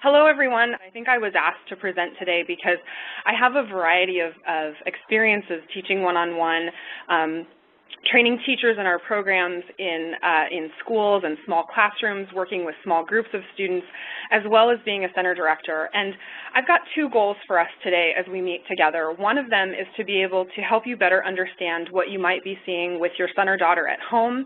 Hello, everyone. I think I was asked to present today because I have a variety of experiences teaching one-on-one, training teachers in our programs in schools and small classrooms, working with small groups of students, as well as being a center director. And I've got two goals for us today as we meet together. One of them is to be able to help you better understand what you might be seeing with your son or daughter at home,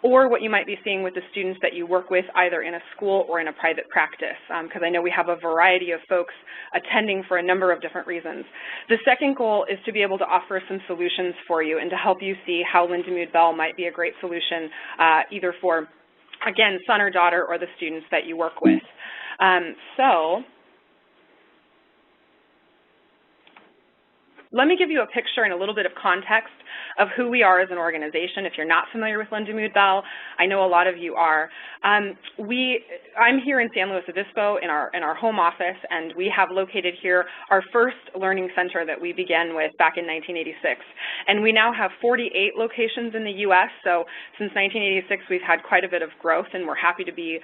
or what you might be seeing with the students that you work with either in a school or in a private practice, because I know we have a variety of folks attending for a number of different reasons. The second goal is to be able to offer some solutions for you and to help you see how Lindamood-Bell might be a great solution either for, again, son or daughter or the students that you work with. Let me give you a picture and a little bit of context of who we are as an organization. If you're not familiar with Lindamood-Bell, I know a lot of you are. I'm here in San Luis Obispo in our home office, and we have located here our first learning center that we began with back in 1986. And we now have 48 locations in the U.S., so since 1986 we've had quite a bit of growth, and we're happy to be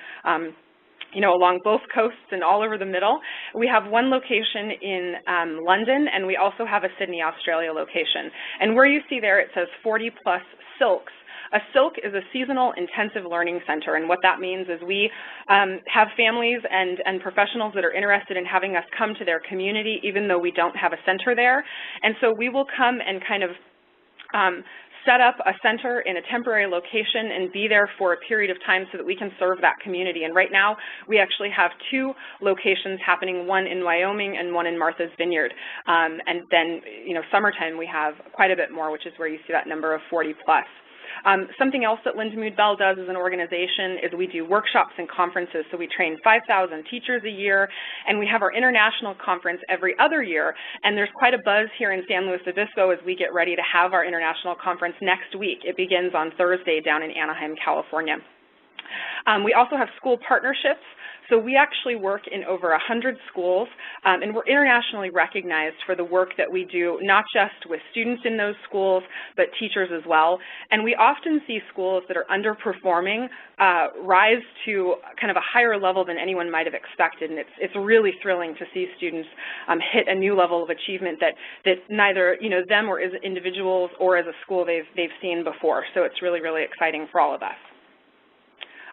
along both coasts and all over the middle. We have one location in London, and we also have a Sydney, Australia location. And where you see there, it says 40+ silks. A silk is a seasonal intensive learning center, and what that means is we have families and professionals that are interested in having us come to their community, even though we don't have a center there. And so we will come and kind of set up a center in a temporary location and be there for a period of time so that we can serve that community. And right now, we actually have two locations happening, one in Wyoming and one in Martha's Vineyard. And then, summertime, we have quite a bit more, which is where you see that number of 40+. Something else that Lindamood-Bell does as an organization is we do workshops and conferences. So we train 5,000 teachers a year, and we have our international conference every other year. And there's quite a buzz here in San Luis Obispo as we get ready to have our international conference next week. It begins on Thursday down in Anaheim, California. We also have school partnerships. So we actually work in over 100 schools, and we're internationally recognized for the work that we do, not just with students in those schools, but teachers as well. And we often see schools that are underperforming rise to kind of a higher level than anyone might have expected, and it's really thrilling to see students hit a new level of achievement that neither them or as individuals or as a school they've seen before. So it's really, really exciting for all of us.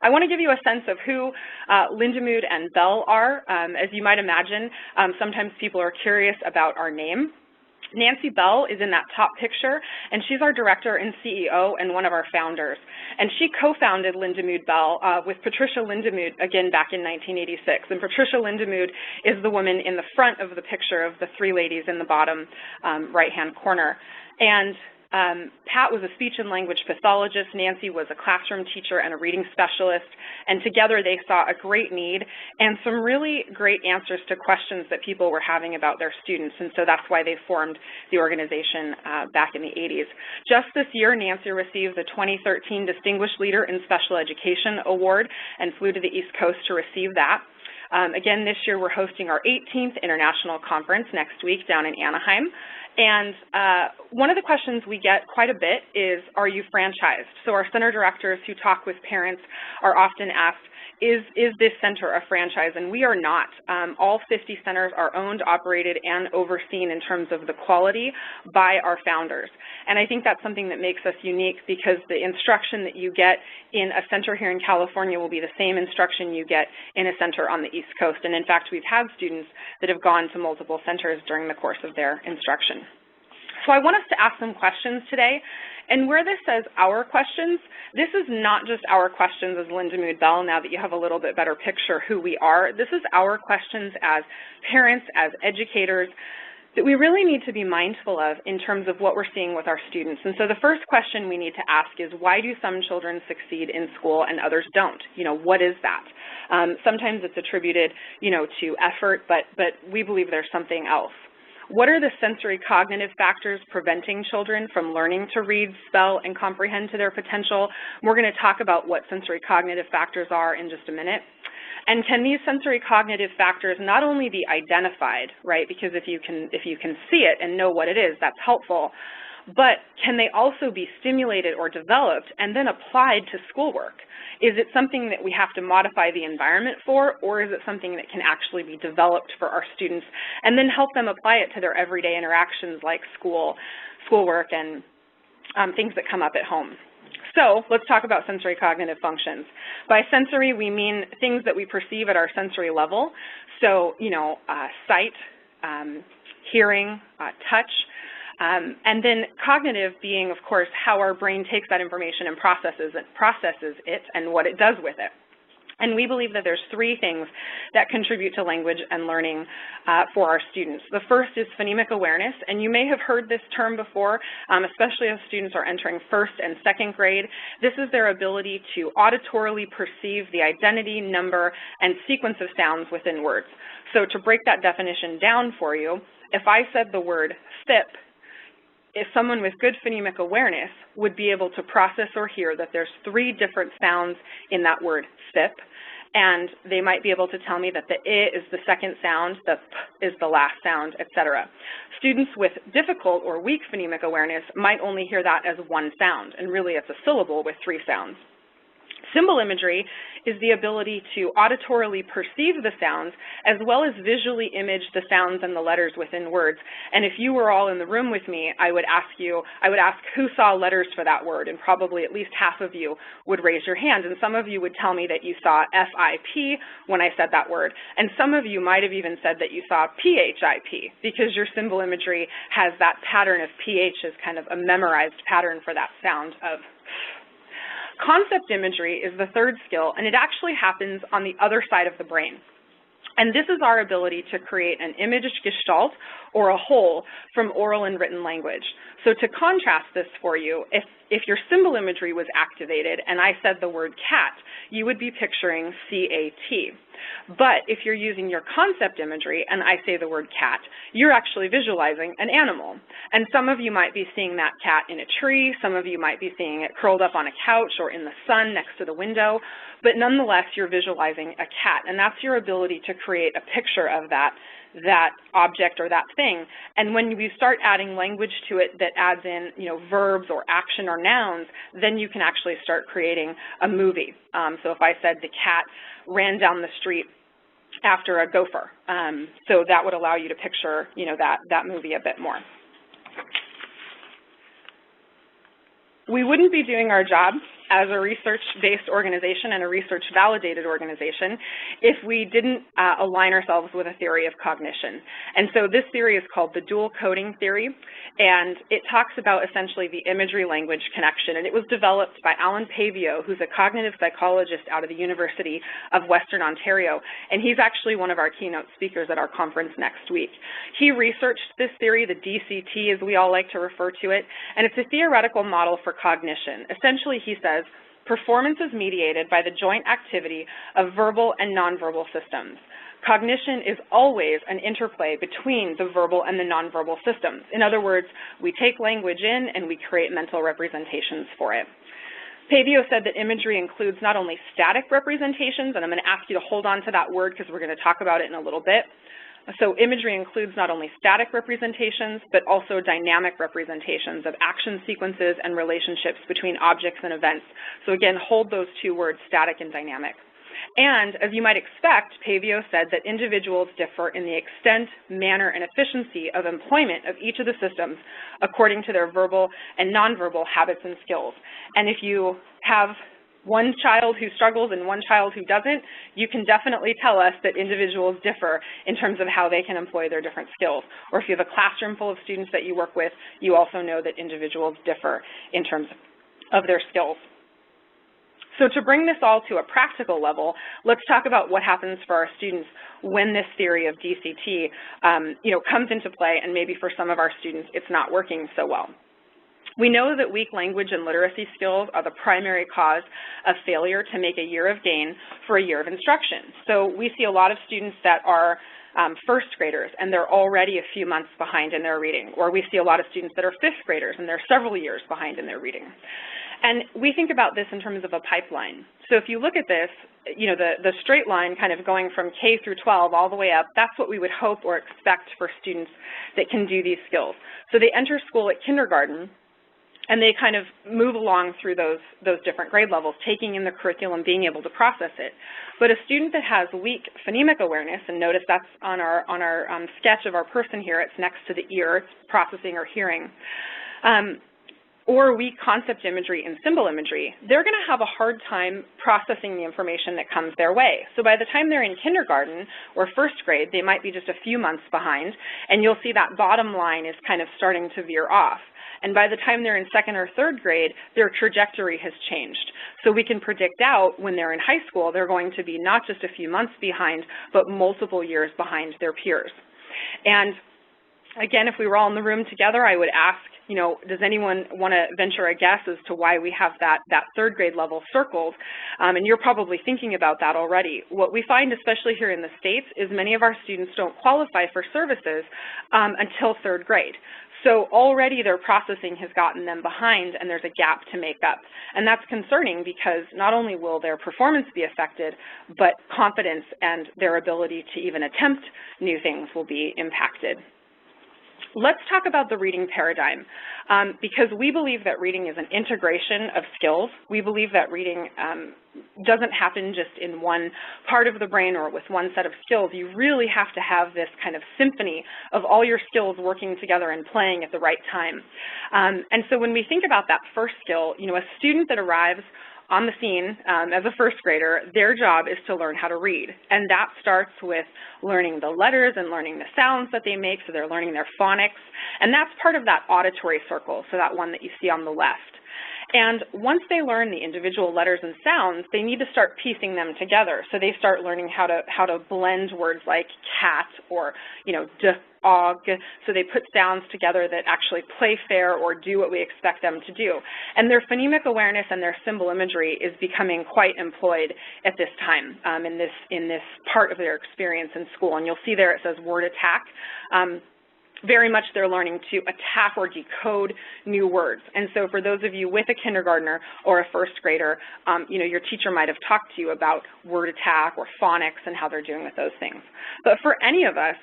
I want to give you a sense of who Lindamood and Bell are. As you might imagine, sometimes people are curious about our name. Nancy Bell is in that top picture, and she's our director and CEO and one of our founders. And she co-founded Lindamood-Bell with Patricia Lindamood, again, back in 1986. And Patricia Lindamood is the woman in the front of the picture of the three ladies in the bottom right-hand corner. And Pat was a speech and language pathologist. Nancy was a classroom teacher and a reading specialist. And together they saw a great need and some really great answers to questions that people were having about their students. And so that's why they formed the organization back in the 80s. Just this year, Nancy received the 2013 Distinguished Leader in Special Education Award and flew to the East Coast to receive that. Again, this year we're hosting our 18th International Conference next week down in Anaheim. And one of the questions we get quite a bit is, are you franchised? So our center directors who talk with parents are often asked, is this center a franchise? And we are not. All 50 centers are owned, operated, and overseen in terms of the quality by our founders. And I think that's something that makes us unique because the instruction that you get in a center here in California will be the same instruction you get in a center on the East Coast. And in fact, we've had students that have gone to multiple centers during the course of their instruction. So I want us to ask some questions today. And where this says our questions, this is not just our questions as Lindamood-Bell, now that you have a little bit better picture who we are. This is our questions as parents, as educators, that we really need to be mindful of in terms of what we're seeing with our students. And so the first question we need to ask is, why do some children succeed in school and others don't? What is that? Sometimes it's attributed, to effort, but we believe there's something else. What are the sensory cognitive factors preventing children from learning to read, spell, and comprehend to their potential? We're going to talk about what sensory cognitive factors are in just a minute. And can these sensory cognitive factors not only be identified, right, because if you can see it and know what it is, that's helpful, but can they also be stimulated or developed and then applied to schoolwork? Is it something that we have to modify the environment for, or is it something that can actually be developed for our students and then help them apply it to their everyday interactions like schoolwork and things that come up at home? So let's talk about sensory cognitive functions. By sensory, we mean things that we perceive at our sensory level. So, sight, hearing, touch, and then cognitive being, of course, how our brain takes that information and processes it and what it does with it. And we believe that there's three things that contribute to language and learning for our students. The first is phonemic awareness, and you may have heard this term before, especially as students are entering first and second grade. This is their ability to auditorily perceive the identity, number, and sequence of sounds within words. So to break that definition down for you, if I said the word FIP, if someone with good phonemic awareness would be able to process or hear that there's three different sounds in that word FIP, and they might be able to tell me that the I is the second sound, the P is the last sound, etc. Students with difficult or weak phonemic awareness might only hear that as one sound, and really it's a syllable with three sounds. Symbol imagery is the ability to auditorily perceive the sounds as well as visually image the sounds and the letters within words. And if you were all in the room with me, I would ask who saw letters for that word, and probably at least half of you would raise your hand. And some of you would tell me that you saw FIP when I said that word. And some of you might have even said that you saw PHIP because your symbol imagery has that pattern of PH as kind of a memorized pattern for that sound of. Concept imagery is the third skill, and it actually happens on the other side of the brain. And this is our ability to create an image gestalt, or a whole, from oral and written language. So to contrast this for you, if your symbol imagery was activated and I said the word cat, you would be picturing C-A-T. But if you're using your concept imagery and I say the word cat, you're actually visualizing an animal. And some of you might be seeing that cat in a tree, some of you might be seeing it curled up on a couch or in the sun next to the window, but nonetheless you're visualizing a cat, and that's your ability to create a picture of that object or that thing. And when you start adding language to it that adds in, verbs or action or nouns, then you can actually start creating a movie. So if I said the cat ran down the street after a gopher, so that would allow you to picture, that movie a bit more. We wouldn't be doing our job as a research-based organization and a research-validated organization if we didn't align ourselves with a theory of cognition. And so this theory is called the dual coding theory, and it talks about essentially the imagery-language connection. And it was developed by Alan Pavio, who's a cognitive psychologist out of the University of Western Ontario, and he's actually one of our keynote speakers at our conference next week. He researched this theory, the DCT as we all like to refer to it, and it's a theoretical model for cognition. Essentially, he says, performance is mediated by the joint activity of verbal and nonverbal systems. Cognition is always an interplay between the verbal and the nonverbal systems. In other words, we take language in and we create mental representations for it. Pavio said that imagery includes not only static representations, and I'm going to ask you to hold on to that word because we're going to talk about it in a little bit. So imagery includes not only static representations, but also dynamic representations of action sequences and relationships between objects and events. So again, hold those two words, static and dynamic. And as you might expect, Pavio said that individuals differ in the extent, manner, and efficiency of employment of each of the systems according to their verbal and nonverbal habits and skills. And if you have one child who struggles and one child who doesn't, you can definitely tell us that individuals differ in terms of how they can employ their different skills. Or if you have a classroom full of students that you work with, you also know that individuals differ in terms of their skills. So to bring this all to a practical level, let's talk about what happens for our students when this theory of DCT comes into play, and maybe for some of our students it's not working so well. We know that weak language and literacy skills are the primary cause of failure to make a year of gain for a year of instruction. So we see a lot of students that are first graders and they're already a few months behind in their reading, or we see a lot of students that are fifth graders and they're several years behind in their reading. And we think about this in terms of a pipeline. So if you look at this, you know, the straight line kind of going from K through 12 all the way up, that's what we would hope or expect for students that can do these skills. So they enter school at kindergarten, and they kind of move along through those different grade levels, taking in the curriculum, being able to process it. But a student that has weak phonemic awareness, and notice that's on our sketch of our person here, it's next to the ear, it's processing or hearing, or weak concept imagery and symbol imagery, they're going to have a hard time processing the information that comes their way. So by the time they're in kindergarten or first grade, they might be just a few months behind, and you'll see that bottom line is kind of starting to veer off. And by the time they're in second or third grade, their trajectory has changed. So we can predict out when they're in high school, they're going to be not just a few months behind, but multiple years behind their peers. And again, if we were all in the room together, I would ask, you know, does anyone want to venture a guess as to why we have that third grade level circled? And you're probably thinking about that already. What we find, especially here in the States, is many of our students don't qualify for services until third grade. So already their processing has gotten them behind, and there's a gap to make up. And that's concerning because not only will their performance be affected, but confidence and their ability to even attempt new things will be impacted. Let's talk about the reading paradigm, because we believe that reading is an integration of skills. We believe that reading doesn't happen just in one part of the brain or with one set of skills. You really have to have this kind of symphony of all your skills working together and playing at the right time. And so when we think about that first skill, you know, a student that arrives on the scene as a first grader, their job is to learn how to read. And that starts with learning the letters and learning the sounds that they make, so they're learning their phonics. And that's part of that auditory circle, so that one that you see on the left. And once they learn the individual letters and sounds, they need to start piecing them together. So they start learning how to blend words like cat or, you know, og. So they put sounds together that actually play fair or do what we expect them to do. And their phonemic awareness and their symbol imagery is becoming quite employed at this time in this part of their experience in school. And you'll see there it says word attack. Very much they're learning to attack or decode new words. And so for those of you with a kindergartner or a first grader, you know, your teacher might have talked to you about word attack or phonics and how they're doing with those things. But for any of us,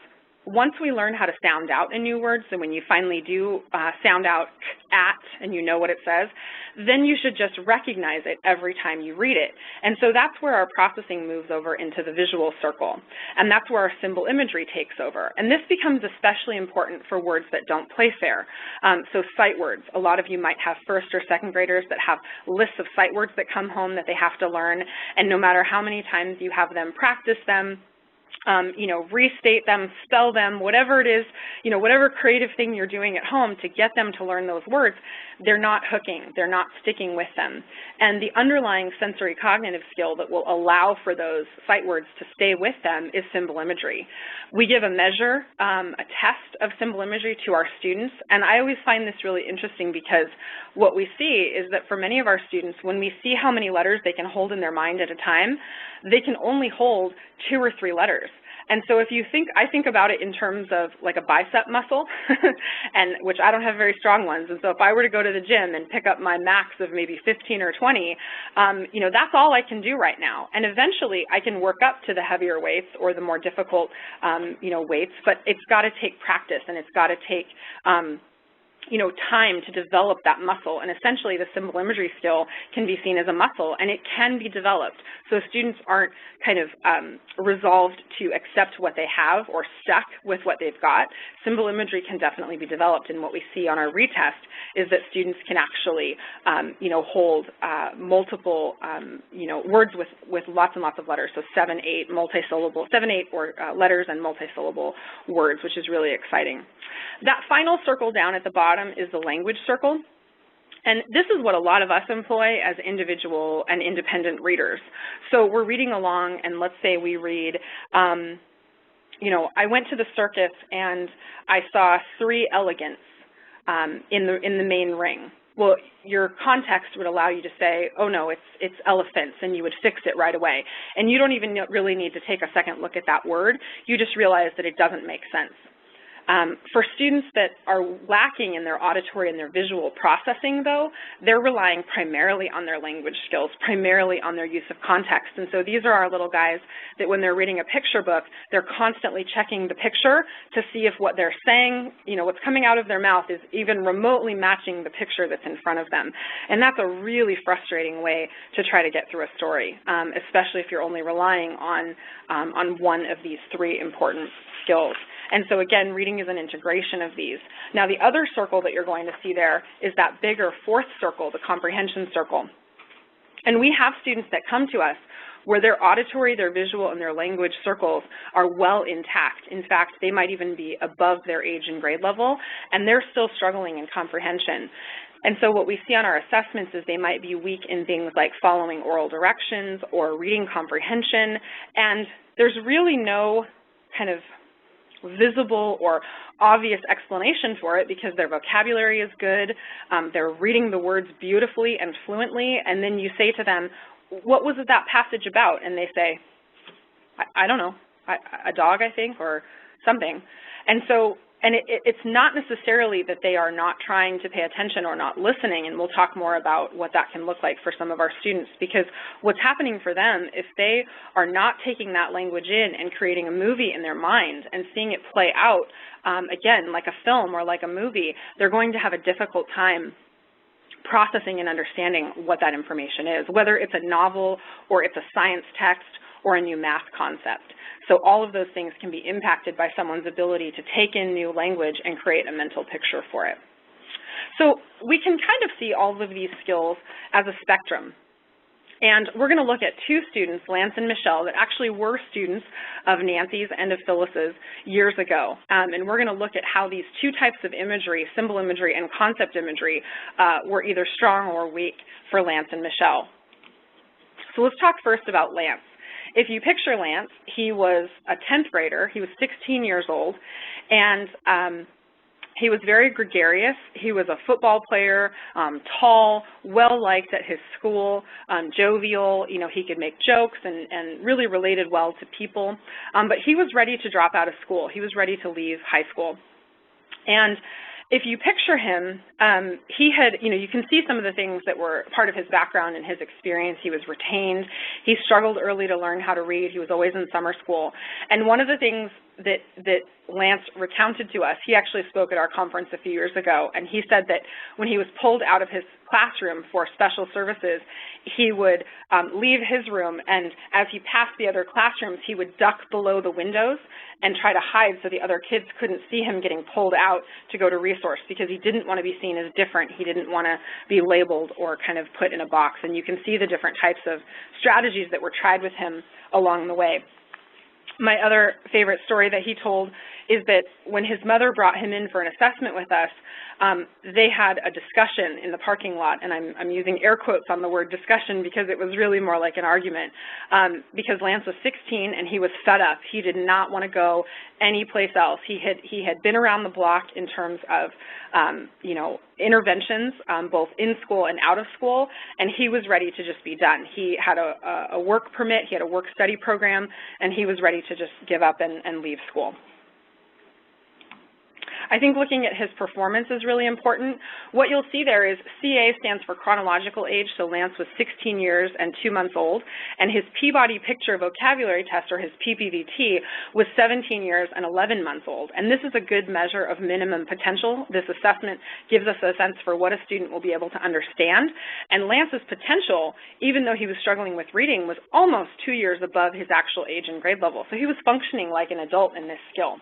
once we learn how to sound out a new word, so when you finally do sound out at and you know what it says, then you should just recognize it every time you read it. And so that's where our processing moves over into the visual circle. And that's where our symbol imagery takes over. And this becomes especially important for words that don't play fair. So sight words. A lot of you might have first or second graders that have lists of sight words that come home that they have to learn. And no matter how many times you have them practice them, you know, restate them, spell them, whatever it is, you know, whatever creative thing you're doing at home to get them to learn those words, they're not hooking, they're not sticking with them. And the underlying sensory cognitive skill that will allow for those sight words to stay with them is symbol imagery. We give a measure, a test of symbol imagery to our students, and I always find this really interesting because what we see is that for many of our students, when we see how many letters they can hold in their mind at a time, they can only hold 2 or 3 letters. And so if you think, I think about it in terms of like a bicep muscle, and which I don't have very strong ones. And so if I were to go to the gym and pick up my max of maybe 15 or 20, you know, that's all I can do right now. And eventually I can work up to the heavier weights or the more difficult, you know, weights, but it's got to take practice and it's got to take, you know, time to develop that muscle. And essentially the symbol imagery skill can be seen as a muscle, and it can be developed. So students aren't kind of resolved to accept what they have or stuck with what they've got. Symbol imagery can definitely be developed, and what we see on our retest is that students can actually, you know, hold multiple, you know, words with lots and lots of letters. So 7, 8 multisyllable, 7, 8 or letters and multisyllable words, which is really exciting. That final circle down at the bottom is the language circle. And this is what a lot of us employ as individual and independent readers. So we're reading along, and let's say we read, you know, I went to the circus and I saw 3 elegants in the main ring. Well, your context would allow you to say, oh no, it's elephants, and you would fix it right away. And you don't even really need to take a second look at that word. You just realize that it doesn't make sense. For students that are lacking in their auditory and their visual processing, though, they're relying primarily on their language skills, primarily on their use of context. And so these are our little guys that when they're reading a picture book, they're constantly checking the picture to see if what they're saying, what's coming out of their mouth is even remotely matching the picture that's in front of them. And that's a really frustrating way to try to get through a story, especially if you're only relying on one of these three important skills. And so again, reading is an integration of these. Now the other circle that you're going to see there is that bigger fourth circle, the comprehension circle. And we have students that come to us where their auditory, their visual, and their language circles are well intact. In fact, they might even be above their age and grade level, and they're still struggling in comprehension. And so what we see on our assessments is they might be weak in things like following oral directions or reading comprehension, and there's really no kind of visible or obvious explanation for it because their vocabulary is good, they're reading the words beautifully and fluently, and then you say to them, what was that passage about? And they say, I don't know, a dog, I think, or something. And so, it's not necessarily that they are not trying to pay attention or not listening, and we'll talk more about what that can look like for some of our students, because what's happening for them, if they are not taking that language in and creating a movie in their mind and seeing it play out, again, like a film or like a movie, they're going to have a difficult time processing and understanding what that information is, whether it's a novel or it's a science text or a new math concept. So all of those things can be impacted by someone's ability to take in new language and create a mental picture for it. So we can kind of see all of these skills as a spectrum. And we're going to look at two students, Lance and Michelle, that actually were students of Nancy's and of Phyllis's years ago. And we're going to look at how these two types of imagery, symbol imagery and concept imagery, were either strong or weak for Lance and Michelle. So let's talk first about Lance. If you picture Lance, he was a 10th grader. He was 16 years old, and he was very gregarious. He was a football player, tall, well-liked at his school, jovial. He could make jokes and really related well to people. But he was ready to drop out of school. He was ready to leave high school. And if you picture him, he had, you can see some of the things that were part of his background and his experience. He was retained. He struggled early to learn how to read. He was always in summer school. And one of the things that Lance recounted to us, he actually spoke at our conference a few years ago, and he said that when he was pulled out of his classroom for special services, he would leave his room, and as he passed the other classrooms, he would duck below the windows and try to hide so the other kids couldn't see him getting pulled out to go to resource, because he didn't want to be seen as different. He didn't want to be labeled or kind of put in a box. And you can see the different types of strategies that were tried with him along the way. My other favorite story that he told is that when his mother brought him in for an assessment with us, they had a discussion in the parking lot, and I'm using air quotes on the word discussion because it was really more like an argument, because Lance was 16 and he was fed up. He did not want to go anyplace else. He had been around the block in terms of interventions, both in school and out of school, and he was ready to just be done. He had a work permit, he had a work study program, and he was ready to just give up and leave school. I think looking at his performance is really important. What you'll see there is CA stands for chronological age, so Lance was 16 years and 2 months old, and his Peabody Picture Vocabulary Test, or his PPVT, was 17 years and 11 months old. And this is a good measure of minimum potential. This assessment gives us a sense for what a student will be able to understand. And Lance's potential, even though he was struggling with reading, was almost 2 years above his actual age and grade level. So he was functioning like an adult in this skill.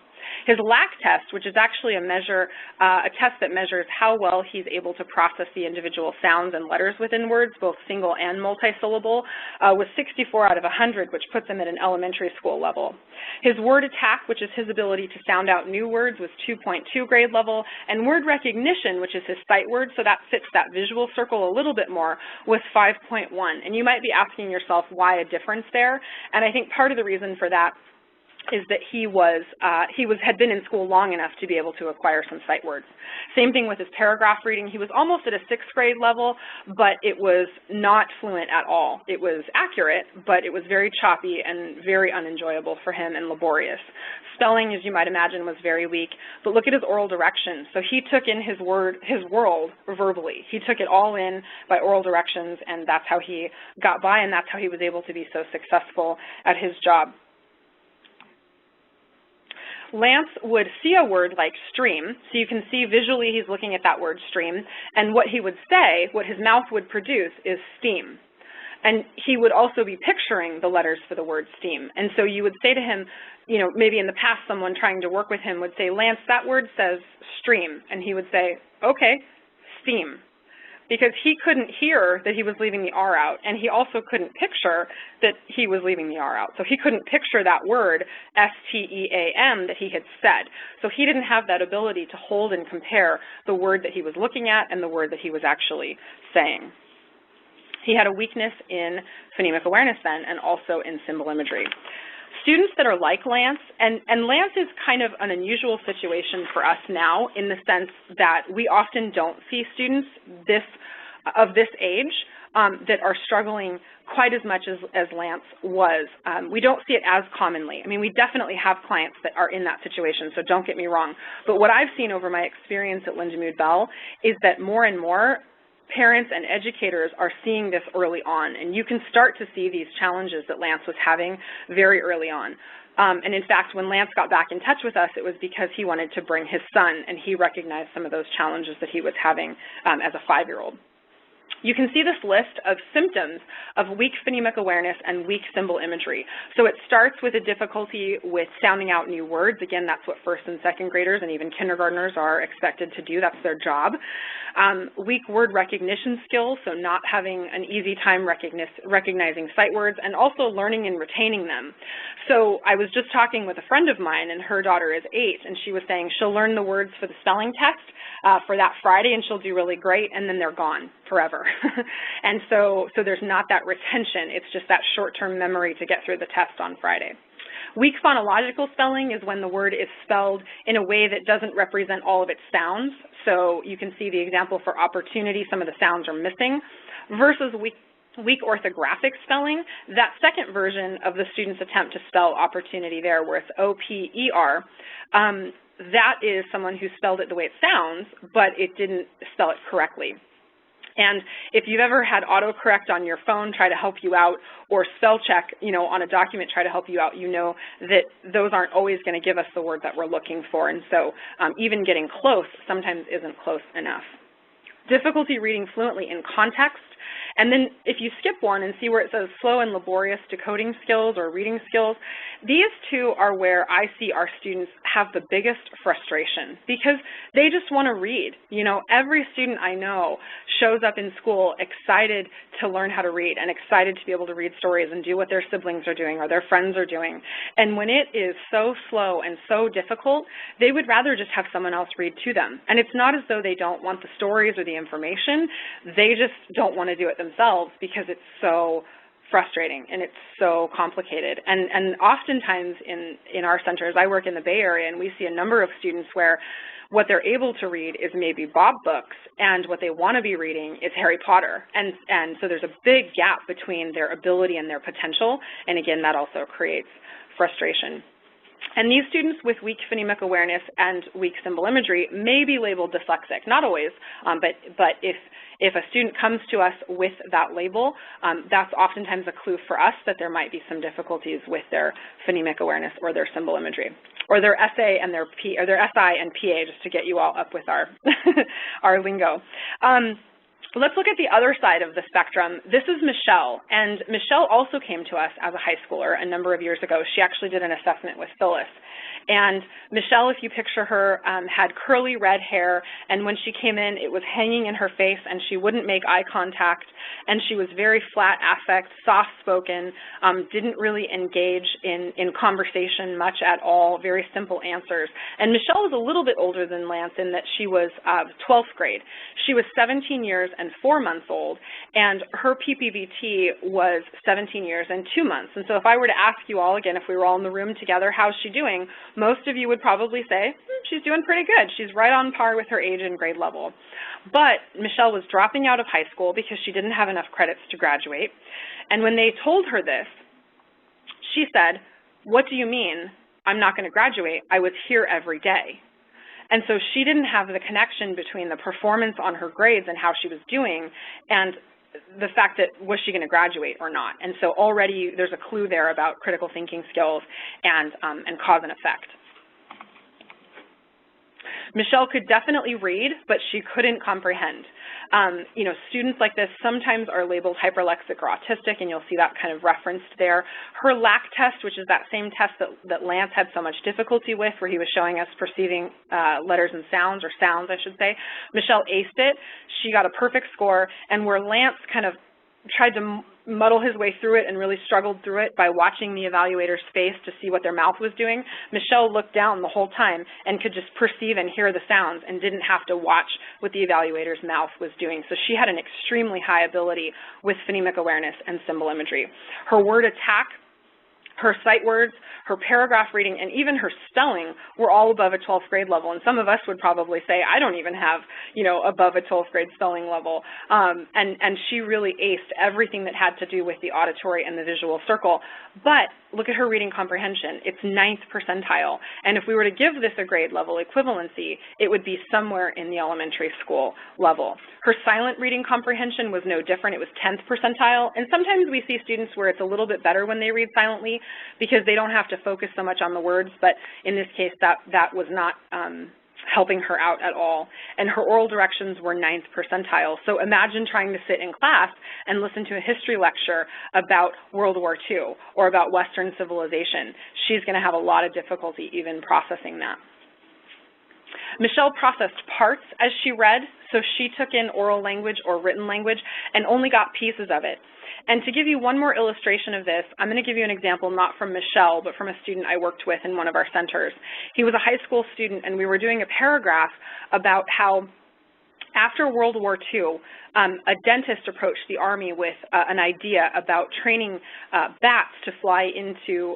His LAC test, which is actually a test that measures how well he's able to process the individual sounds and letters within words, both single and multisyllable, was 64 out of 100, which puts him at an elementary school level. His word attack, which is his ability to sound out new words, was 2.2 grade level, and word recognition, which is his sight word, so that fits that visual circle a little bit more, was 5.1. And you might be asking yourself why a difference there, and I think part of the reason for that is that he had been in school long enough to be able to acquire some sight words. Same thing with his paragraph reading. He was almost at a 6th grade level, but it was not fluent at all. It was accurate, but it was very choppy and very unenjoyable for him and laborious. Spelling, as you might imagine, was very weak, but look at his oral directions. So he took in his world verbally. He took it all in by oral directions, and that's how he got by, and that's how he was able to be so successful at his job. Lance would see a word like stream, so you can see visually he's looking at that word stream, and what he would say, what his mouth would produce, is steam. And he would also be picturing the letters for the word steam. And so you would say to him, you know, maybe in the past someone trying to work with him would say, Lance, that word says stream. And he would say, okay, steam. Because he couldn't hear that he was leaving the R out, and he also couldn't picture that he was leaving the R out. So he couldn't picture that word, S-T-E-A-M, that he had said. So he didn't have that ability to hold and compare the word that he was looking at and the word that he was actually saying. He had a weakness in phonemic awareness then, and also in symbol imagery. Students that are like Lance, and Lance is kind of an unusual situation for us now in the sense that we often don't see students of this age that are struggling quite as much as Lance was. We don't see it as commonly. I mean, we definitely have clients that are in that situation, so don't get me wrong. But what I've seen over my experience at Lindamood-Bell is that more and more parents and educators are seeing this early on, and you can start to see these challenges that Lance was having very early on. And in fact, when Lance got back in touch with us, it was because he wanted to bring his son, and he recognized some of those challenges that he was having as a 5-year-old. You can see this list of symptoms of weak phonemic awareness and weak symbol imagery. So it starts with a difficulty with sounding out new words. Again, that's what 1st and 2nd graders and even kindergartners are expected to do. That's their job. Weak word recognition skills, so not having an easy time recognizing sight words, and also learning and retaining them. So I was just talking with a friend of mine, and her daughter is 8, and she was saying she'll learn the words for the spelling test for that Friday, and she'll do really great, and then they're gone forever. And so there's not that retention. It's just that short-term memory to get through the test on Friday. Weak phonological spelling is when the word is spelled in a way that doesn't represent all of its sounds. So you can see the example for opportunity, some of the sounds are missing, versus weak orthographic spelling. That second version of the student's attempt to spell opportunity there, where it's O-P-E-R, that is someone who spelled it the way it sounds, but it didn't spell it correctly. And if you've ever had autocorrect on your phone try to help you out, or spell check, on a document try to help you out, you know that those aren't always going to give us the word that we're looking for. And so even getting close sometimes isn't close enough. Difficulty reading fluently in context. And then if you skip one and see where it says slow and laborious decoding skills or reading skills, these two are where I see our students have the biggest frustration because they just want to read. Every student I know shows up in school excited to learn how to read and excited to be able to read stories and do what their siblings are doing or their friends are doing. And when it is so slow and so difficult, they would rather just have someone else read to them. And it's not as though they don't want the stories or the information, they just don't want to do it themselves because it's so frustrating and it's so complicated. And oftentimes in our centers, I work in the Bay Area, and we see a number of students where what they're able to read is maybe Bob books, and what they want to be reading is Harry Potter. And so there's a big gap between their ability and their potential, and again, that also creates frustration. And these students with weak phonemic awareness and weak symbol imagery may be labeled dyslexic, not always, but if a student comes to us with that label, that's oftentimes a clue for us that there might be some difficulties with their phonemic awareness or their symbol imagery, or their SA and their SI and PA, just to get you all up with our our lingo. Let's look at the other side of the spectrum. This is Michelle, and Michelle also came to us as a high schooler a number of years ago. She actually did an assessment with Phyllis. And Michelle, if you picture her, had curly red hair, and when she came in, it was hanging in her face, and she wouldn't make eye contact, and she was very flat affect, soft-spoken, didn't really engage in conversation much at all, very simple answers. And Michelle was a little bit older than Lance in that she was 12th grade. She was 17 years and 4 months old, and her PPVT was 17 years and 2 months. And so if I were to ask you all again, if we were all in the room together, how's she doing? Most of you would probably say, she's doing pretty good. She's right on par with her age and grade level. But Michelle was dropping out of high school because she didn't have enough credits to graduate. And when they told her this, she said, "What do you mean I'm not going to graduate? I was here every day." And so she didn't have the connection between the performance on her grades and how she was doing and the fact that was she going to graduate or not. And so already there's a clue there about critical thinking skills and cause and effect. Michelle could definitely read, but she couldn't comprehend. You know, students like this sometimes are labeled hyperlexic or autistic, and you'll see that kind of referenced there. Her LAC test, which is that same test that Lance had so much difficulty with, where he was showing us perceiving letters and sounds, or sounds, I should say, Michelle aced it. She got a perfect score, and where Lance kind of tried to muddle his way through it and really struggled through it by watching the evaluator's face to see what their mouth was doing, Michelle looked down the whole time and could just perceive and hear the sounds and didn't have to watch what the evaluator's mouth was doing. So she had an extremely high ability with phonemic awareness and symbol imagery. Her word attack, her sight words, her paragraph reading, and even her spelling were all above a 12th grade level. And some of us would probably say, I don't even have, you know, above a 12th grade spelling level. And she really aced everything that had to do with the auditory and the visual circle. But look at her reading comprehension. It's 9th percentile. And if we were to give this a grade level equivalency, it would be somewhere in the elementary school level. Her silent reading comprehension was no different. It was 10th percentile. And sometimes we see students where it's a little bit better when they read silently because they don't have to focus so much on the words. But in this case, that was not helping her out at all. And her oral directions were 9th percentile. So imagine trying to sit in class and listen to a history lecture about World War II or about Western civilization. She's going to have a lot of difficulty even processing that. Michelle processed parts as she read, so she took in oral language or written language and only got pieces of it. And to give you one more illustration of this, I'm going to give you an example not from Michelle, but from a student I worked with in one of our centers. He was a high school student, and we were doing a paragraph about how after World War II, a dentist approached the Army with an idea about training bats to fly into,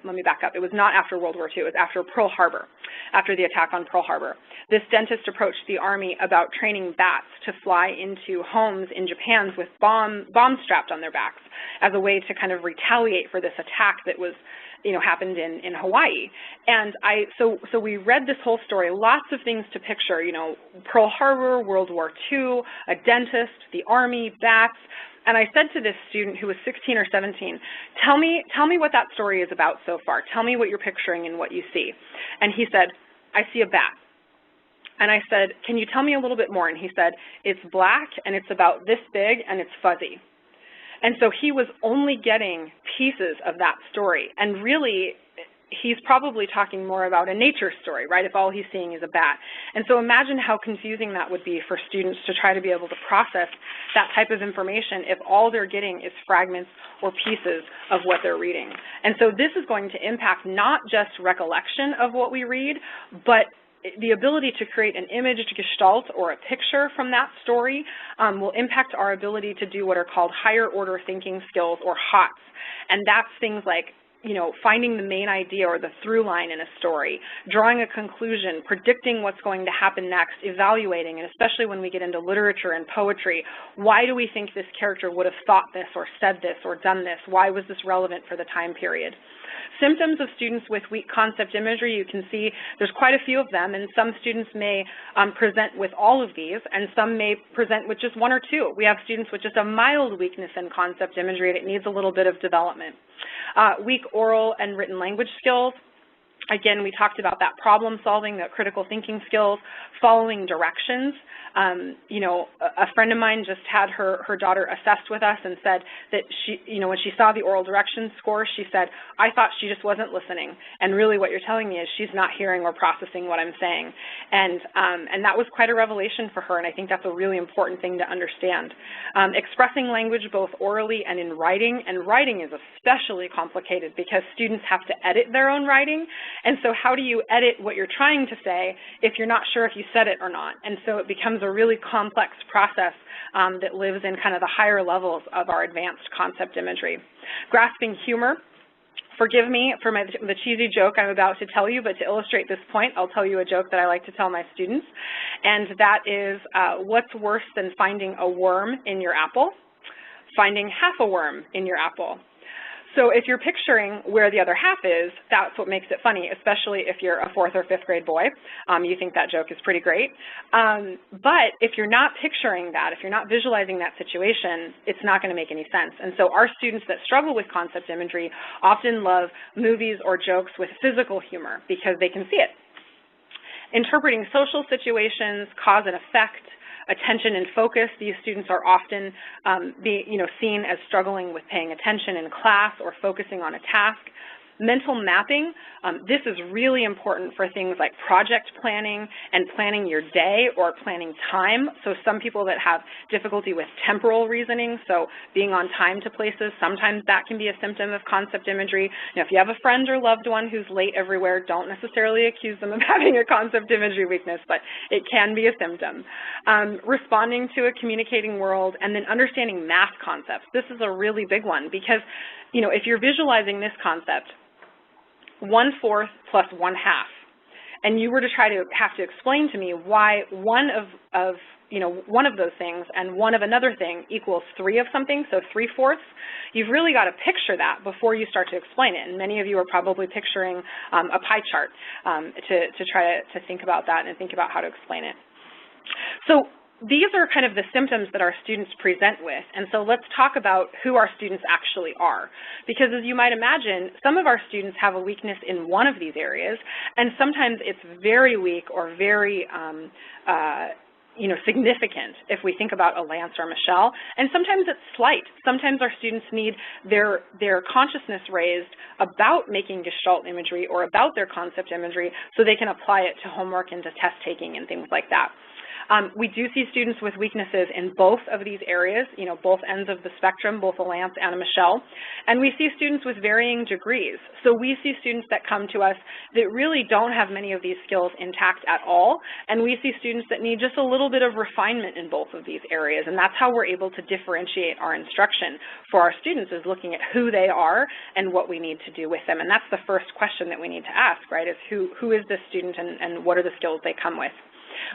let me back up. It was not after World War II. It was after Pearl Harbor, after the attack on Pearl Harbor. This dentist approached the Army about training bats to fly into homes in Japan with bombs strapped on their backs as a way to kind of retaliate for this attack that was, you know, happened in Hawaii. And so we read this whole story, lots of things to picture, you know, Pearl Harbor, World War II, a dentist, the Army, bats. And I said to this student who was 16 or 17, tell me what that story is about so far. Tell me what you're picturing and what you see. And he said, I see a bat. And I said, can you tell me a little bit more? And he said, it's black and it's about this big and it's fuzzy. And so he was only getting pieces of that story. And really, he's probably talking more about a nature story, right, if all he's seeing is a bat. And so imagine how confusing that would be for students to try to be able to process that type of information if all they're getting is fragments or pieces of what they're reading. And so this is going to impact not just recollection of what we read, but the ability to create an image gestalt or a picture from that story will impact our ability to do what are called higher order thinking skills, or HOTS. And that's things like, you know, finding the main idea or the through line in a story, drawing a conclusion, predicting what's going to happen next, evaluating, and especially when we get into literature and poetry, why do we think this character would have thought this or said this or done this? Why was this relevant for the time period? Symptoms of students with weak concept imagery, you can see there's quite a few of them, and some students may present with all of these, and some may present with just one or two. We have students with just a mild weakness in concept imagery that needs a little bit of development. Weak oral and written language skills. Again, we talked about that problem solving, that critical thinking skills, following directions. You know, a friend of mine just had her daughter assessed with us and said that she, you know, when she saw the oral directions score, she said, I thought she just wasn't listening. And really what you're telling me is she's not hearing or processing what I'm saying. And that was quite a revelation for her, and I think that's a really important thing to understand. Expressing language both orally and in writing, and writing is especially complicated because students have to edit their own writing. And so how do you edit what you're trying to say if you're not sure if you said it or not? And so it becomes a really complex process that lives in kind of the higher levels of our advanced concept imagery. Grasping humor. Forgive me for the cheesy joke I'm about to tell you, but to illustrate this point, I'll tell you a joke that I like to tell my students, and that is, what's worse than finding a worm in your apple? Finding half a worm in your apple. So if you're picturing where the other half is, that's what makes it funny, especially if you're a 4th or 5th grade boy. You think that joke is pretty great. But if you're not picturing that, if you're not visualizing that situation, it's not going to make any sense. And so our students that struggle with concept imagery often love movies or jokes with physical humor because they can see it. Interpreting social situations, cause and effect, attention and focus. These students are often seen as struggling with paying attention in class or focusing on a task. Mental mapping, this is really important for things like project planning and planning your day or planning time. So some people that have difficulty with temporal reasoning, so being on time to places, sometimes that can be a symptom of concept imagery. Now, if you have a friend or loved one who's late everywhere, don't necessarily accuse them of having a concept imagery weakness, but it can be a symptom. Responding to a communicating world, and then understanding math concepts. This is a really big one because, you know, if you're visualizing this concept, 1/4 plus 1/2, and you were to have to explain to me why one of those things and one of another thing equals 3 of something, so 3/4, you've really got to picture that before you start to explain it. And many of you are probably picturing a pie chart to try to think about that and think about how to explain it. So these are kind of the symptoms that our students present with, and so let's talk about who our students actually are. Because as you might imagine, some of our students have a weakness in one of these areas, and sometimes it's very weak or very significant if we think about a Lance or Michelle, and sometimes it's slight. Sometimes our students need their consciousness raised about making Gestalt imagery or about their concept imagery so they can apply it to homework and to test taking and things like that. We do see students with weaknesses in both of these areas, you know, both ends of the spectrum, both a Lance and a Michelle, and we see students with varying degrees. So we see students that come to us that really don't have many of these skills intact at all, and we see students that need just a little bit of refinement in both of these areas, and that's how we're able to differentiate our instruction for our students, is looking at who they are and what we need to do with them. And that's the first question that we need to ask, right, is who is this student and what are the skills they come with?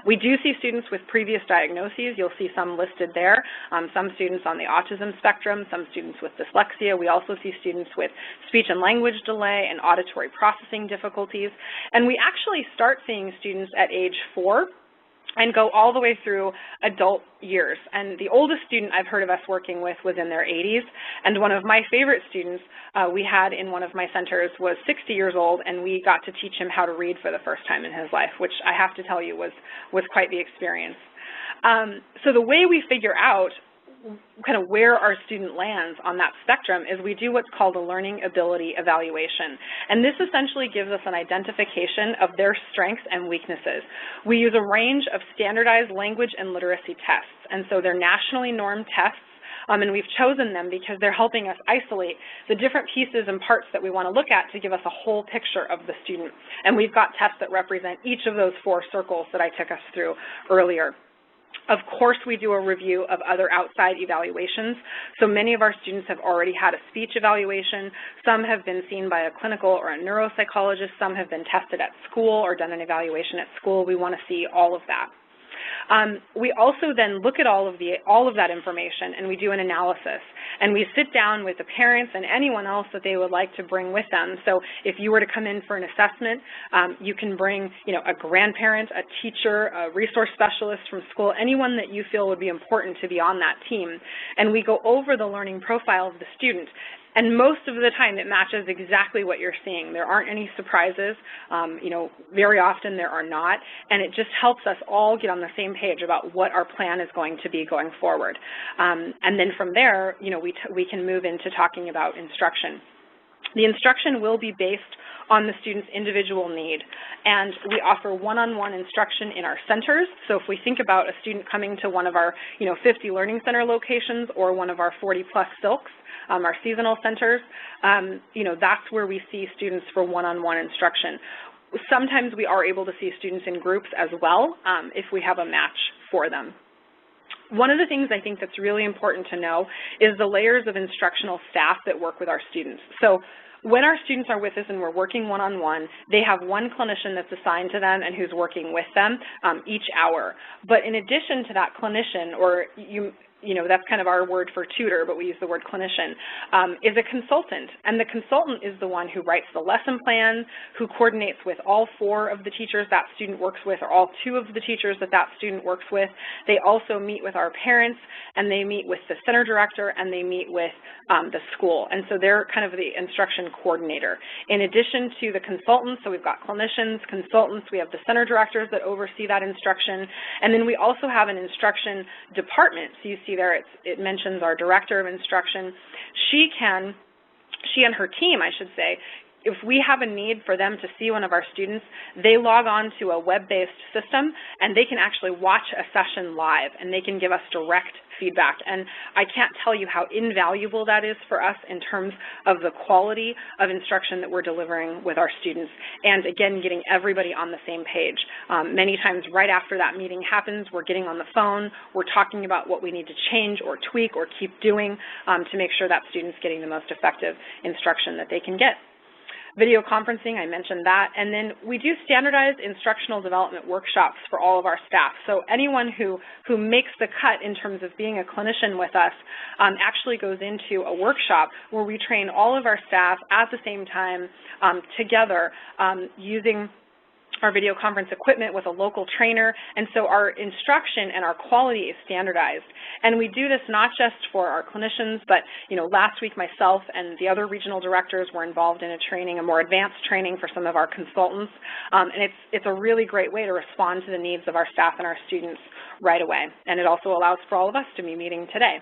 We do see students with previous diagnoses. You'll see some listed there. Some students on the autism spectrum, some students with dyslexia. We also see students with speech and language delay and auditory processing difficulties. And we actually start seeing students at age 4 and go all the way through adult years. And the oldest student I've heard of us working with was in their 80s, and one of my favorite students we had in one of my centers was 60 years old, and we got to teach him how to read for the first time in his life, which I have to tell you was quite the experience. So the way we figure out kind of where our student lands on that spectrum is we do what's called a learning ability evaluation. And this essentially gives us an identification of their strengths and weaknesses. We use a range of standardized language and literacy tests. And so they're nationally normed tests, and we've chosen them because they're helping us isolate the different pieces and parts that we want to look at to give us a whole picture of the student. And we've got tests that represent each of those 4 circles that I took us through earlier. Of course, we do a review of other outside evaluations. So many of our students have already had a speech evaluation. Some have been seen by a clinical or a neuropsychologist. Some have been tested at school or done an evaluation at school. We want to see all of that. We also then look at all of that information, and we do an analysis. And we sit down with the parents and anyone else that they would like to bring with them. So if you were to come in for an assessment, you can bring, a grandparent, a teacher, a resource specialist from school, anyone that you feel would be important to be on that team. And we go over the learning profile of the student. And most of the time it matches exactly what you're seeing. There aren't any surprises. Very often there are not, and it just helps us all get on the same page about what our plan is going to be going forward. And then from there, we can move into talking about instruction. The instruction will be based on the student's individual need, and we offer one-on-one instruction in our centers. So if we think about a student coming to one of our 50 Learning Center locations or one of our 40-plus silks, our seasonal centers, that's where we see students for one-on-one instruction. Sometimes we are able to see students in groups as well if we have a match for them. One of the things I think that's really important to know is the layers of instructional staff that work with our students. So when our students are with us and we're working one-on-one, they have one clinician that's assigned to them and who's working with them each hour. But in addition to that clinician, or that's kind of our word for tutor, but we use the word clinician, is a consultant. And the consultant is the one who writes the lesson plan, who coordinates with all 4 of the teachers that student works with, or all 2 of the teachers that student works with. They also meet with our parents, and they meet with the center director, and they meet with the school. And so they're kind of the instruction coordinator. In addition to the consultants, so we've got clinicians, consultants, we have the center directors that oversee that instruction, and then we also have an instruction department. So you see there it mentions our director of instruction. She and her team, I should say, if we have a need for them to see one of our students, they log on to a web-based system and they can actually watch a session live and they can give us direct feedback. And I can't tell you how invaluable that is for us in terms of the quality of instruction that we're delivering with our students, and again, getting everybody on the same page. Many times right after that meeting happens, we're getting on the phone, we're talking about what we need to change or tweak or keep doing to make sure that student's getting the most effective instruction that they can get. Video conferencing, I mentioned that, and then we do standardized instructional development workshops for all of our staff. So anyone who makes the cut in terms of being a clinician with us actually goes into a workshop where we train all of our staff at the same time together using our video conference equipment with a local trainer, and so our instruction and our quality is standardized. And we do this not just for our clinicians, but last week myself and the other regional directors were involved in a more advanced training for some of our consultants, and it's a really great way to respond to the needs of our staff and our students right away. And it also allows for all of us to be meeting today.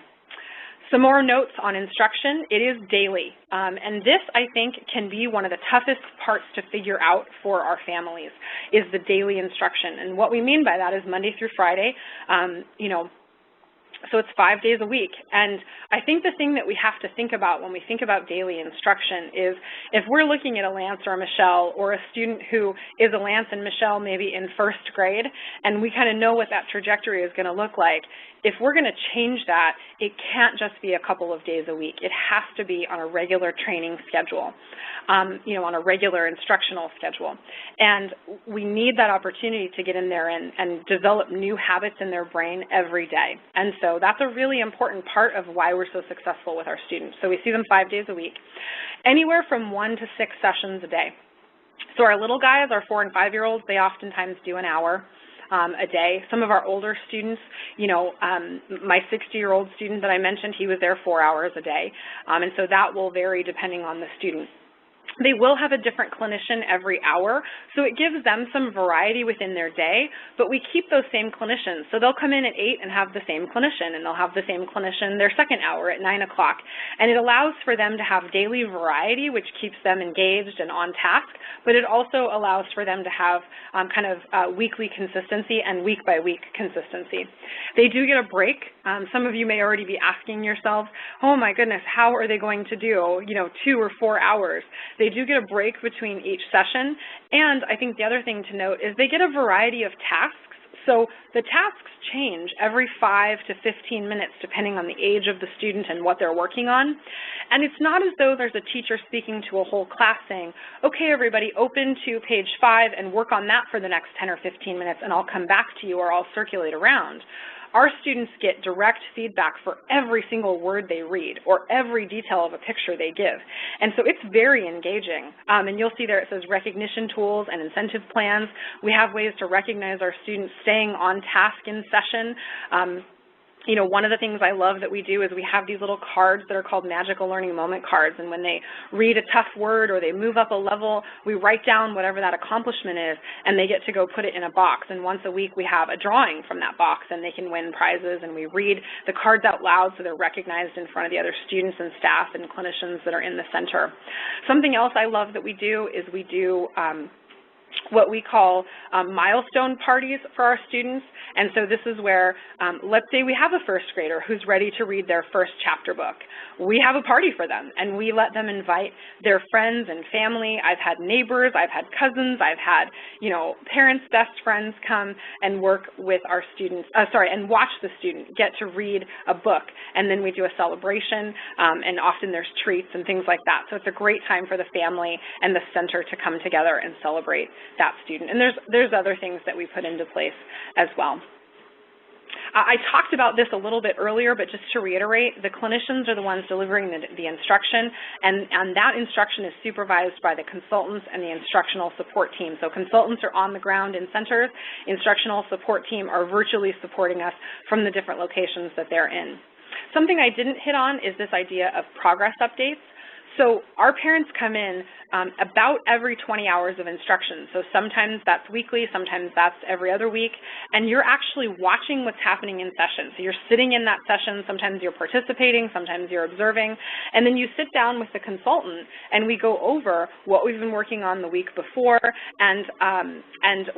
Some more notes on instruction. It is daily, and this, I think, can be one of the toughest parts to figure out for our families, is the daily instruction. And what we mean by that is Monday through Friday, so it's 5 days a week. And I think the thing that we have to think about when we think about daily instruction is if we're looking at a Lance or a Michelle, or a student who is a Lance and Michelle maybe in 1st grade, and we kind of know what that trajectory is going to look like, if we're going to change that, it can't just be a couple of days a week. It has to be on a regular training schedule, on a regular instructional schedule. And we need that opportunity to get in there and develop new habits in their brain every day. And so that's a really important part of why we're so successful with our students. So we see them 5 days a week, anywhere from 1 to 6 sessions a day. So our little guys, our 4- and 5-year-olds, they oftentimes do an hour a day. Some of our older students, my 60-year-old student that I mentioned, he was there 4 hours a day. And so that will vary depending on the student. They will have a different clinician every hour, so it gives them some variety within their day, but we keep those same clinicians. So they'll come in at 8 and have the same clinician, and they'll have the same clinician their 2nd hour at 9 o'clock. And it allows for them to have daily variety, which keeps them engaged and on task, but it also allows for them to have weekly consistency and week-by-week consistency. They do get a break. Some of you may already be asking yourselves, oh my goodness, how are they going to do, 2 or 4 hours? They do get a break between each session, and I think the other thing to note is they get a variety of tasks. So the tasks change every 5 to 15 minutes depending on the age of the student and what they're working on. And it's not as though there's a teacher speaking to a whole class saying, okay, everybody, open to page 5 and work on that for the next 10 or 15 minutes, and I'll come back to you or I'll circulate around. Our students get direct feedback for every single word they read or every detail of a picture they give. And so it's very engaging. And you'll see there it says recognition tools and incentive plans. We have ways to recognize our students staying on task in session. You know, one of the things I love that we do is we have these little cards that are called magical learning moment cards, and when they read a tough word or they move up a level, we write down whatever that accomplishment is, and they get to go put it in a box. And once a week we have a drawing from that box, and they can win prizes, and we read the cards out loud so they're recognized in front of the other students and staff and clinicians that are in the center. Something else I love that we do is we do what we call milestone parties for our students. And so this is where, let's say we have a first grader who's ready to read their first chapter book. We have a party for them, and we let them invite their friends and family. I've had neighbors, I've had cousins, I've had, you know, parents, best friends come and work with our students, and watch the student get to read a book. And then we do a celebration, and often there's treats and things like that. So it's a great time for the family and the center to come together and celebrate that student. And there's other things that we put into place as well. I talked about this a little bit earlier, but just to reiterate, the clinicians are the ones delivering the instruction, and that instruction is supervised by the consultants and the instructional support team. So consultants are on the ground in centers. Instructional support team are virtually supporting us from the different locations that they're in. Something I didn't hit on is this idea of progress updates. So our parents come in about every 20 hours of instruction. So sometimes that's weekly, sometimes that's every other week, and you're actually watching what's happening in session. So you're sitting in that session, sometimes you're participating, sometimes you're observing, and then you sit down with the consultant and we go over what we've been working on the week before and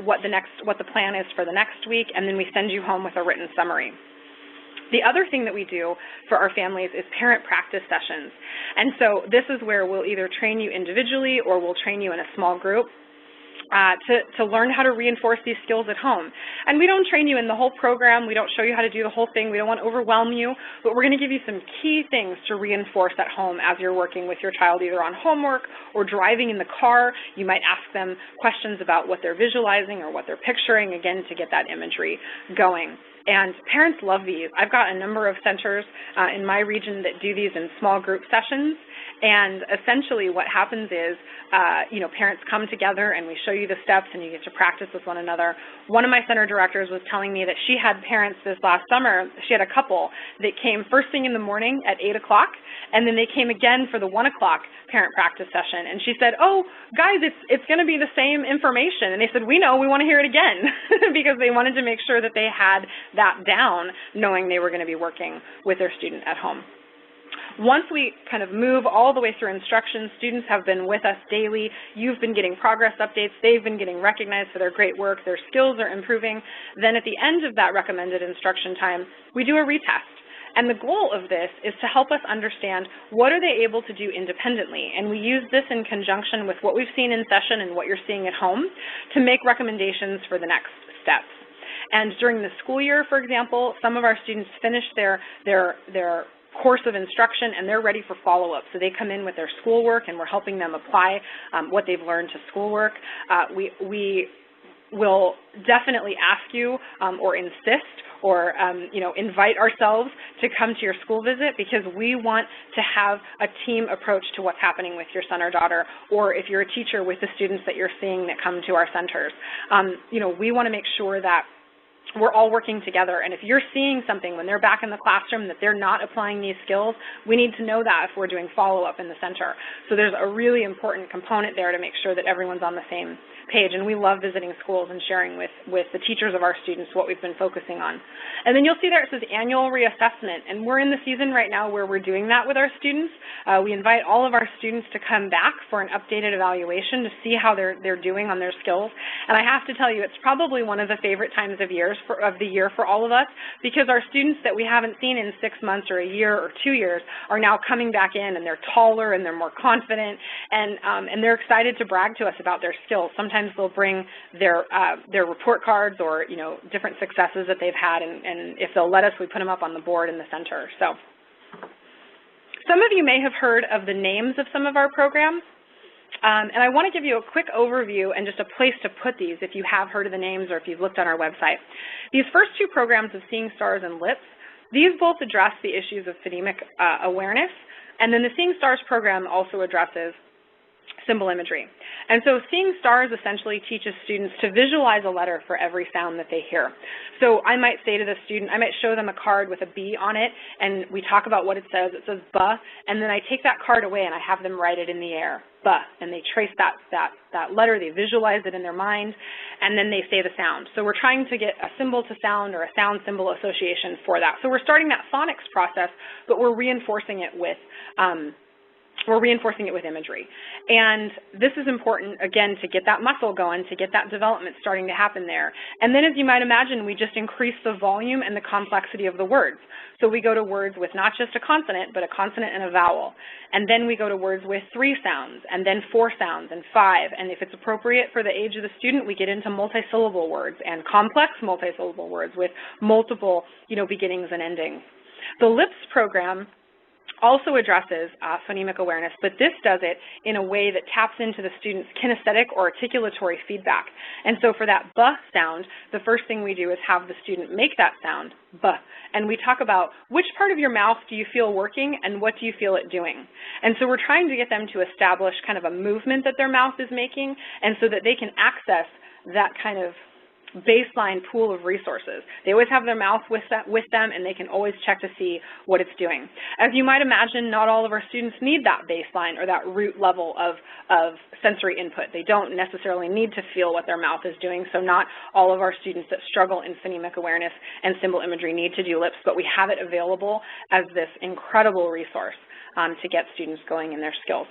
what the plan is for the next week, and then we send you home with a written summary. The other thing that we do for our families is parent practice sessions. And so this is where we'll either train you individually or we'll train you in a small group to learn how to reinforce these skills at home. And we don't train you in the whole program. We don't show you how to do the whole thing. We don't want to overwhelm you, but we're going to give you some key things to reinforce at home as you're working with your child, either on homework or driving in the car. You might ask them questions about what they're visualizing or what they're picturing, again, to get that imagery going. And parents love these. I've got a number of centers in my region that do these in small group sessions. And essentially what happens is, parents come together and we show you the steps and you get to practice with one another. One of my center directors was telling me that she had parents this last summer, she had a couple that came first thing in the morning at 8 o'clock, and then they came again for the 1 o'clock parent practice session. And she said, oh, guys, it's going to be the same information. And they said, we know, we want to hear it again, because they wanted to make sure that they had that down, knowing they were going to be working with their student at home. Once we kind of move all the way through instruction, students have been with us daily. You've been getting progress updates. They've been getting recognized for their great work. Their skills are improving. Then at the end of that recommended instruction time, we do a retest. And the goal of this is to help us understand what are they able to do independently. And we use this in conjunction with what we've seen in session and what you're seeing at home to make recommendations for the next steps. And during the school year, for example, some of our students finish their course of instruction and they're ready for follow-up. So they come in with their schoolwork and we're helping them apply what they've learned to schoolwork. We will definitely ask you or insist or invite ourselves to come to your school visit, because we want to have a team approach to what's happening with your son or daughter, or if you're a teacher, with the students that you're seeing that come to our centers. We want to make sure that we're all working together, and if you're seeing something when they're back in the classroom that they're not applying these skills, we need to know that if we're doing follow-up in the center. So there's a really important component there to make sure that everyone's on the same page, and we love visiting schools and sharing with the teachers of our students what we've been focusing on. And then you'll see there it says annual reassessment, and we're in the season right now where we're doing that with our students. We invite all of our students to come back for an updated evaluation to see how they're doing on their skills. And I have to tell you, it's probably one of the favorite times of the year for all of us, because our students that we haven't seen in 6 months or a year or 2 years are now coming back in, and they're taller and they're more confident, and they're excited to brag to us about their skills. Sometimes they'll bring their report cards or different successes that they've had, and if they'll let us, we put them up on the board in the center. So some of you may have heard of the names of some of our programs. And I want to give you a quick overview and just a place to put these if you have heard of the names or if you've looked on our website. These first two programs of Seeing Stars and LIPS, these both address the issues of phonemic awareness. And then the Seeing Stars program also addresses symbol imagery. And so seeing stars essentially teaches students to visualize a letter for every sound that they hear. So I might say to the student, I might show them a card with a B on it, and we talk about what it says. It says "buh," and then I take that card away and I have them write it in the air, "buh," and they trace that letter, they visualize it in their mind, and then they say the sound. So we're trying to get a symbol to sound or a sound symbol association for that. So we're starting that phonics process, but we're reinforcing it with imagery. And this is important, again, to get that muscle going, to get that development starting to happen there. And then, as you might imagine, we just increase the volume and the complexity of the words. So we go to words with not just a consonant, but a consonant and a vowel. And then we go to words with 3 sounds, and then 4 sounds, and 5. And if it's appropriate for the age of the student, we get into multisyllable words and complex multisyllable words with multiple, beginnings and endings. The LIPS program also addresses phonemic awareness, but this does it in a way that taps into the student's kinesthetic or articulatory feedback. And so for that "buh" sound, the first thing we do is have the student make that sound, "buh," and we talk about which part of your mouth do you feel working and what do you feel it doing. And so we're trying to get them to establish kind of a movement that their mouth is making, and so that they can access that kind of baseline pool of resources. They always have their mouth with them, and they can always check to see what it's doing. As you might imagine, not all of our students need that baseline or that root level of sensory input. They don't necessarily need to feel what their mouth is doing, so not all of our students that struggle in phonemic awareness and symbol imagery need to do LIPS, but we have it available as this incredible resource to get students going in their skills.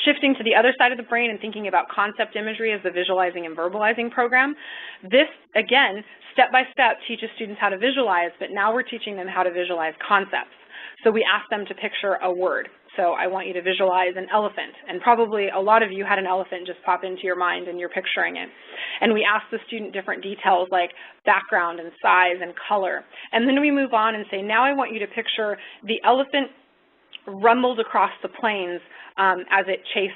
Shifting to the other side of the brain and thinking about concept imagery as the visualizing and verbalizing program, this, again, step-by-step teaches students how to visualize, but now we're teaching them how to visualize concepts. So we ask them to picture a word. So I want you to visualize an elephant, and probably a lot of you had an elephant just pop into your mind and you're picturing it. And we ask the student different details like background and size and color. And then we move on and say, now I want you to picture the elephant rumbled across the plains as it chased,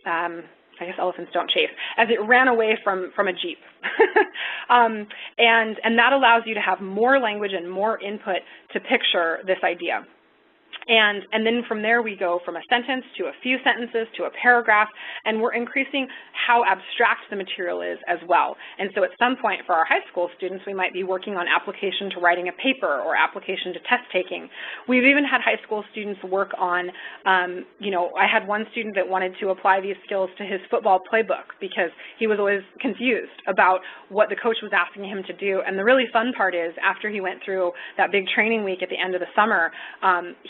I guess elephants don't chase, as it ran away from a Jeep. And that allows you to have more language and more input to picture this idea. And then from there we go from a sentence to a few sentences to a paragraph, and we're increasing how abstract the material is as well. And so at some point for our high school students, we might be working on application to writing a paper or application to test taking. We've even had high school students work on, I had one student that wanted to apply these skills to his football playbook because he was always confused about what the coach was asking him to do. And the really fun part is after he went through that big training week at the end of the summer,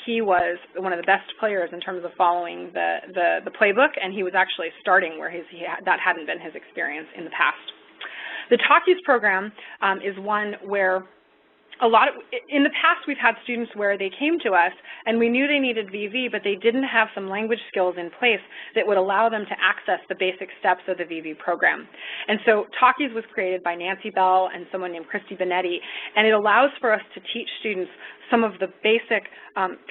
he was one of the best players in terms of following the playbook, and he was actually starting where that hadn't been his experience in the past. The Talkies program is one where in the past, we've had students where they came to us and we knew they needed VV, but they didn't have some language skills in place that would allow them to access the basic steps of the VV program. And so Talkies was created by Nancy Bell and someone named Christy Benetti, and it allows for us to teach students some of the basic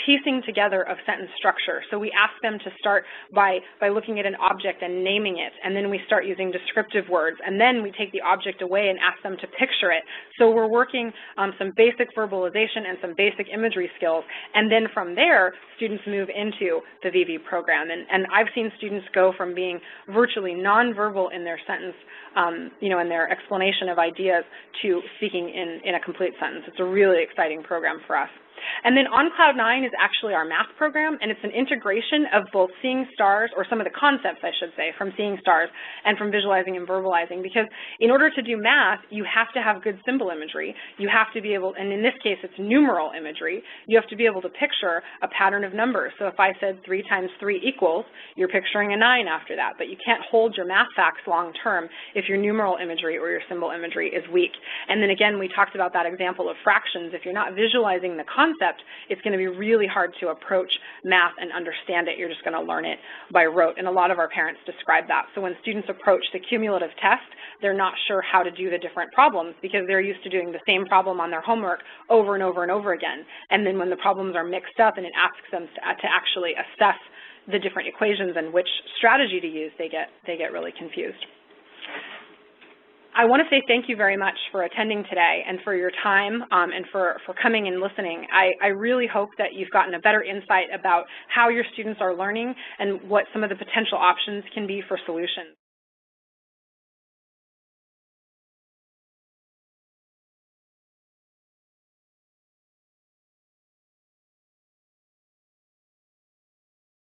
piecing together of sentence structure. So we ask them to start by looking at an object and naming it, and then we start using descriptive words, and then we take the object away and ask them to picture it. So we're working some basic verbalization and some basic imagery skills, and then from there, students move into the VV program. And I've seen students go from being virtually nonverbal in their sentence, in their explanation of ideas, to speaking in a complete sentence. It's a really exciting program for us. And then On Cloud 9 is actually our math program, and it's an integration of both seeing stars, or some of the concepts, I should say, from seeing stars and from visualizing and verbalizing, because in order to do math, you have to have good symbol imagery. You have to be able, and in this case, it's numeral imagery, you have to be able to picture a pattern of numbers. So if I said 3 times 3 equals, you're picturing a 9 after that, but you can't hold your math facts long term if your numeral imagery or your symbol imagery is weak. And then again, we talked about that example of fractions. If you're not visualizing the concept, it's going to be really hard to approach math and understand it. You're just going to learn it by rote, and a lot of our parents describe that. So when students approach the cumulative test, they're not sure how to do the different problems because they're used to doing the same problem on their homework over and over and over again. And then when the problems are mixed up and it asks them to actually assess the different equations and which strategy to use, they get really confused. I want to say thank you very much for attending today and for your time and for coming and listening. I really hope that you've gotten a better insight about how your students are learning and what some of the potential options can be for solutions.